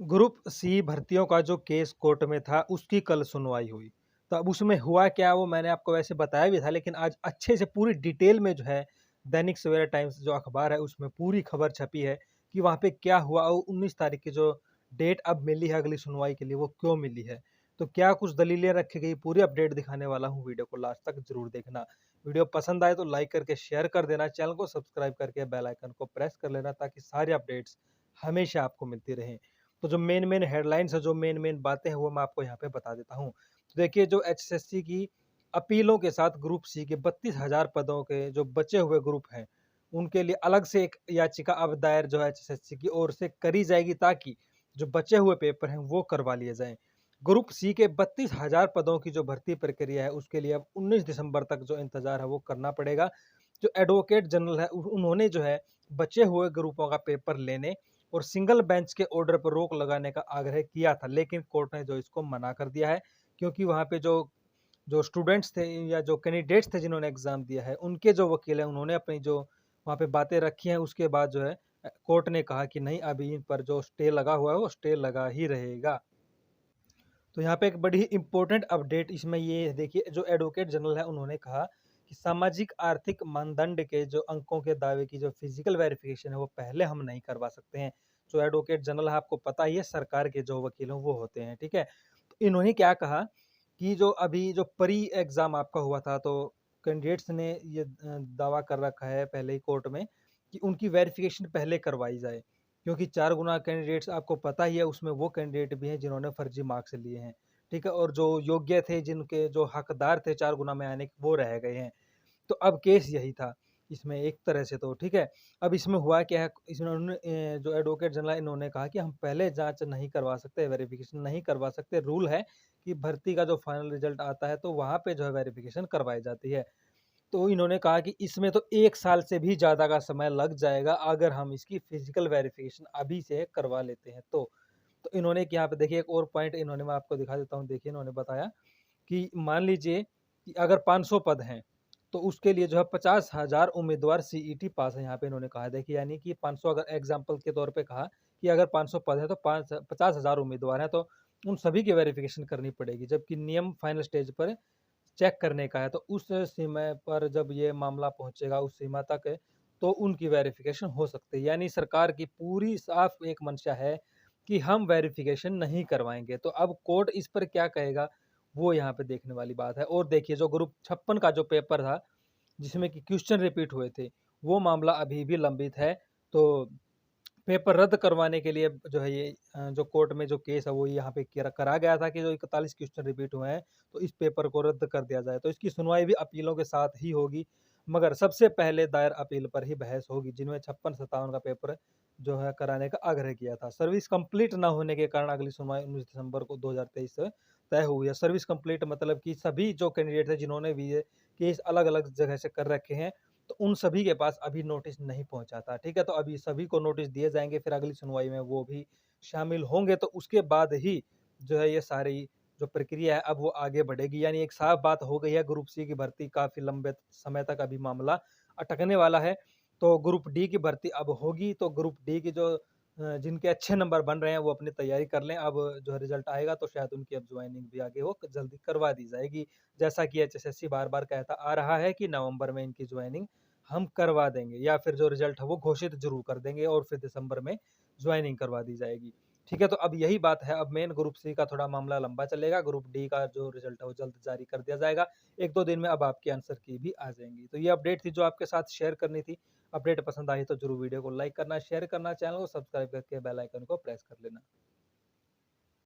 Group C भर्तियों का जो केस कोर्ट में था, उसकी कल सुनवाई हुई। तो अब उसमें हुआ क्या वो मैंने आपको वैसे बताया भी था, लेकिन आज अच्छे से पूरी डिटेल में जो है दैनिक सवेरा टाइम्स जो अखबार है उसमें पूरी खबर छपी है कि वहाँ पे क्या हुआ और 19 तारीख की जो डेट अब मिली है अगली सुनवाई के लिए वो क्यों मिली है। तो क्या कुछ दलीलें रखी गई, पूरी अपडेट दिखाने वाला हूँ, वीडियो को लास्ट तक ज़रूर देखना। वीडियो पसंद आए तो लाइक करके शेयर कर देना, चैनल को सब्सक्राइब करके बेल आइकन को प्रेस कर लेना ताकि सारी अपडेट्स हमेशा आपको मिलती रहें। तो जो मेन हेडलाइंस है, जो मेन बातें हैं वो मैं आपको यहाँ पे बता देता हूँ। तो देखिए, जो एचएसएससी की अपीलों के साथ ग्रुप सी के 32,000 पदों के जो बचे हुए ग्रुप हैं, उनके लिए अलग से एक याचिका अब दायर जो है एचएसएससी की ओर से करी जाएगी ताकि जो बचे हुए पेपर हैं वो करवा लिए जाएँ। ग्रुप सी के 32,000 पदों की जो भर्ती प्रक्रिया है उसके लिए अब 19 दिसंबर तक जो इंतज़ार है वो करना पड़ेगा। जो एडवोकेट जनरल है उन्होंने जो है बचे हुए ग्रुपों का पेपर लेने और सिंगल बेंच के ऑर्डर पर रोक लगाने का आग्रह किया था, लेकिन कोर्ट ने जो इसको मना कर दिया है क्योंकि वहाँ पे जो जो स्टूडेंट्स थे या जो कैंडिडेट्स थे जिन्होंने एग्जाम दिया है, उनके जो वकील हैं उन्होंने अपनी जो वहाँ पे बातें रखी हैं, उसके बाद जो है कोर्ट ने कहा कि नहीं, अभी इन पर जो स्टे लगा हुआ है वो स्टे लगा ही रहेगा। तो यहाँ पे एक बड़ी इंपॉर्टेंट अपडेट इसमें ये देखिए, जो एडवोकेट जनरल है उन्होंने कहा कि सामाजिक आर्थिक मानदंड के जो अंकों के दावे की जो फिजिकल वेरिफिकेशन है वो पहले हम नहीं करवा सकते हैं। जो एडवोकेट जनरल है आपको पता ही है, सरकार के जो वकील हैं वो होते हैं, ठीक है। तो इन्होंने क्या कहा कि जो अभी जो प्री एग्जाम आपका हुआ था, तो कैंडिडेट्स ने ये दावा कर रखा है पहले ही कोर्ट में कि उनकी वेरिफिकेशन पहले करवाई जाए, क्योंकि 4 गुना कैंडिडेट्स आपको पता ही है, उसमें वो कैंडिडेट भी हैं जिन्होंने फर्जी मार्क्स लिए हैं, ठीक है, और जो योग्य थे, जिनके जो हकदार थे 4 गुना में आने के, वो रह गए हैं। तो अब केस यही था इसमें एक तरह से, तो ठीक है। अब इसमें हुआ क्या है, इसमें उन्होंने जो एडवोकेट जनरल इन्होंने कहा कि हम पहले जाँच नहीं करवा सकते, वेरिफिकेशन नहीं करवा सकते। रूल है कि भर्ती का जो फाइनल रिजल्ट आता है तो वहाँ पे जो है वेरिफिकेशन करवाई जाती है। तो इन्होंने कहा कि इसमें तो 1 साल से भी ज़्यादा का समय लग जाएगा अगर हम इसकी फिजिकल वेरिफिकेशन अभी से करवा लेते हैं तो। तो इन्होंने कि यहाँ पे देखिए एक और पॉइंट इन्होंने, मैं आपको दिखा देता हूँ, देखिए इन्होंने बताया कि मान लीजिए कि अगर 500 पद हैं, तो उसके लिए जो है 50,000 उम्मीदवार सीईटी पास है, यहाँ पे इन्होंने कहा है। देखिए यानी कि 500, अगर एग्जाम्पल के तौर पे कहा कि अगर 500 पद है तो 50,000 उम्मीदवार हैं, तो उन सभी की वेरिफिकेशन करनी पड़ेगी, जबकि नियम फाइनल स्टेज पर चेक करने का है। तो उस सीमा पर जब ये मामला पहुंचेगा उस सीमा तक, तो उनकी वेरिफिकेशन हो सकती है। यानी सरकार की पूरी साफ एक मंशा है कि हम वेरिफिकेशन नहीं करवाएंगे। तो अब कोर्ट इस पर क्या कहेगा वो यहाँ पे देखने वाली बात है। और देखिए, जो ग्रुप 56 का जो पेपर था जिसमें कि क्वेश्चन रिपीट हुए थे, वो मामला अभी भी लंबित है। तो पेपर रद्द करवाने के लिए जो है ये जो कोर्ट में जो केस है वो यहाँ पे करा गया था कि जो 41 क्वेश्चन रिपीट हुए हैं तो इस पेपर को रद्द कर दिया जाए। तो इसकी सुनवाई भी अपीलों के साथ ही होगी, मगर सबसे पहले दायर अपील पर ही बहस होगी, जिनमें 56-57 का पेपर जो है कराने का आग्रह किया था। सर्विस कंप्लीट न होने के कारण अगली सुनवाई 19 दिसंबर को 2023 से तय हुई है। सर्विस कंप्लीट मतलब कि सभी जो कैंडिडेट है जिन्होंने भी ये केस अलग अलग जगह से कर रखे हैं, तो उन सभी के पास अभी नोटिस नहीं पहुंचा था, ठीक है। तो अभी सभी को नोटिस दिए जाएंगे, फिर अगली सुनवाई में वो भी शामिल होंगे, तो उसके बाद ही जो है ये सारी जो प्रक्रिया है अब वो आगे बढ़ेगी। यानी एक साफ बात हो गई है, ग्रुप सी की भर्ती काफी लंबे समय तक अभी मामला अटकने वाला है। तो ग्रुप डी की भर्ती अब होगी। तो ग्रुप डी की जो जिनके अच्छे नंबर बन रहे हैं वो अपनी तैयारी कर लें। अब जो है रिजल्ट आएगा तो शायद उनकी अब ज्वाइनिंग भी आगे वो जल्दी करवा दी जाएगी, जैसा कि एचएसएससी बार बार कहता आ रहा है कि नवंबर में इनकी ज्वाइनिंग हम करवा देंगे, या फिर जो रिजल्ट है वो घोषित जरूर कर देंगे और फिर दिसंबर में ज्वाइनिंग करवा दी जाएगी, ठीक है। तो अब यही बात है, अब मेन ग्रुप सी का थोड़ा मामला लंबा चलेगा, ग्रुप डी का जो रिजल्ट है वो जल्द जारी कर दिया जाएगा। 1-2 दिन में अब आपके आंसर की भी आ जाएंगी। तो ये अपडेट थी जो आपके साथ शेयर करनी थी। अपडेट पसंद आई तो जरूर वीडियो को लाइक करना, शेयर करना, चैनल को सब्सक्राइब करके बेल आइकन को प्रेस कर लेना।